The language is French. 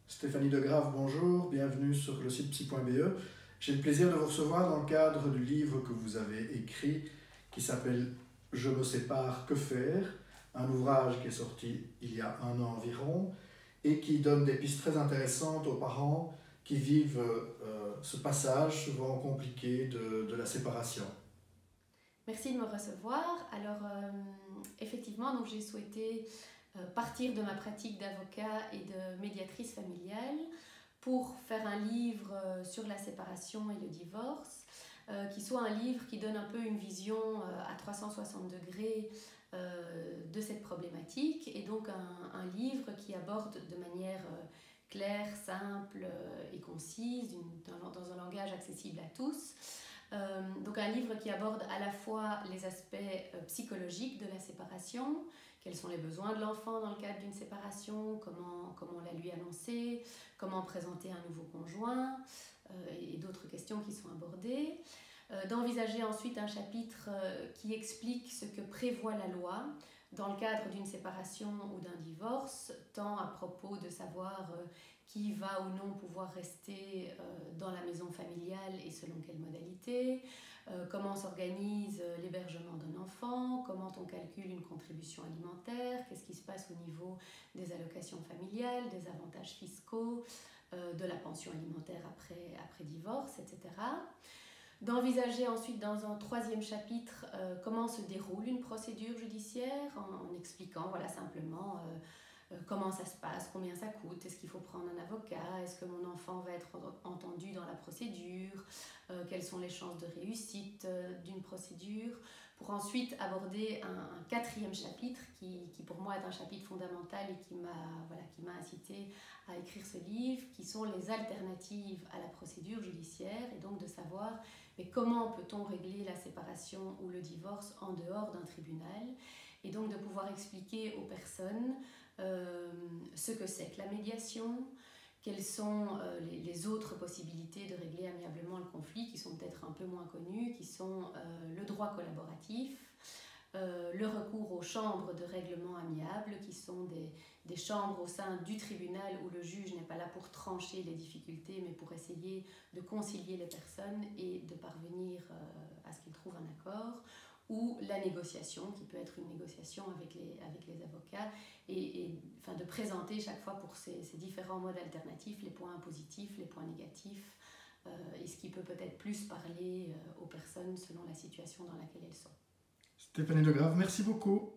Stéphanie Degrave, bonjour, bienvenue sur le site psy.be. J'ai le plaisir de vous recevoir dans le cadre du livre que vous avez écrit qui s'appelle Je me sépare, que faire? Un ouvrage qui est sorti il y a un an environ et qui donne des pistes très intéressantes aux parents qui vivent ce passage souvent compliqué de la séparation. Merci de me recevoir. Alors, effectivement, donc j'ai souhaité partir de ma pratique d'avocat et de médiatrice familiale pour faire un livre sur la séparation et le divorce, qui soit un livre qui donne un peu une vision à 360 degrés de cette problématique, et donc un livre qui aborde de manière claire, simple et concise, dans un langage accessible à tous. Donc un livre qui aborde à la fois les aspects psychologiques de la séparation, quels sont les besoins de l'enfant dans le cadre d'une séparation, comment la lui annoncer, comment présenter un nouveau conjoint et d'autres questions qui sont abordées. D'envisager ensuite un chapitre qui explique ce que prévoit la loi dans le cadre d'une séparation ou d'un divorce, tant à propos de savoir qui va ou non pouvoir rester dans la maison familiale et selon quelles modalités, comment s'organise l'hébergement d'un enfant, comment on calcule une contribution alimentaire, qu'est-ce qui se passe au niveau des allocations familiales, des avantages fiscaux, de la pension alimentaire après divorce, etc. D'envisager ensuite dans un troisième chapitre comment se déroule une procédure judiciaire en expliquant simplement comment ça se passe, combien ça coûte, est-ce qu'il faut prendre un avocat, est-ce que mon enfant va être entendu dans la procédure, quelles sont les chances de réussite d'une procédure, pour ensuite aborder un quatrième chapitre qui pour moi est un chapitre fondamental et qui m'a incité à écrire ce livre, qui sont les alternatives à la procédure judiciaire, et donc de savoir mais comment peut-on régler la séparation ou le divorce en dehors d'un tribunal, et donc de pouvoir expliquer aux personnes ce que c'est que la médiation, quelles sont les autres possibilités de régler amiablement le conflit qui sont peut-être un peu moins connues, qui sont le droit collaboratif, le recours aux chambres de règlement amiable, qui sont des chambres au sein du tribunal où le juge n'est pas là pour trancher les difficultés, mais pour essayer de concilier les personnes et de parvenir à ce qu'ils trouvent un accord, ou la négociation, qui peut être une négociation avec les avocats, et de présenter chaque fois pour ces différents modes alternatifs les points positifs, les points négatifs, et ce qui peut peut-être plus parler aux personnes selon la situation dans laquelle elles sont. Stéphanie Degrave, merci beaucoup.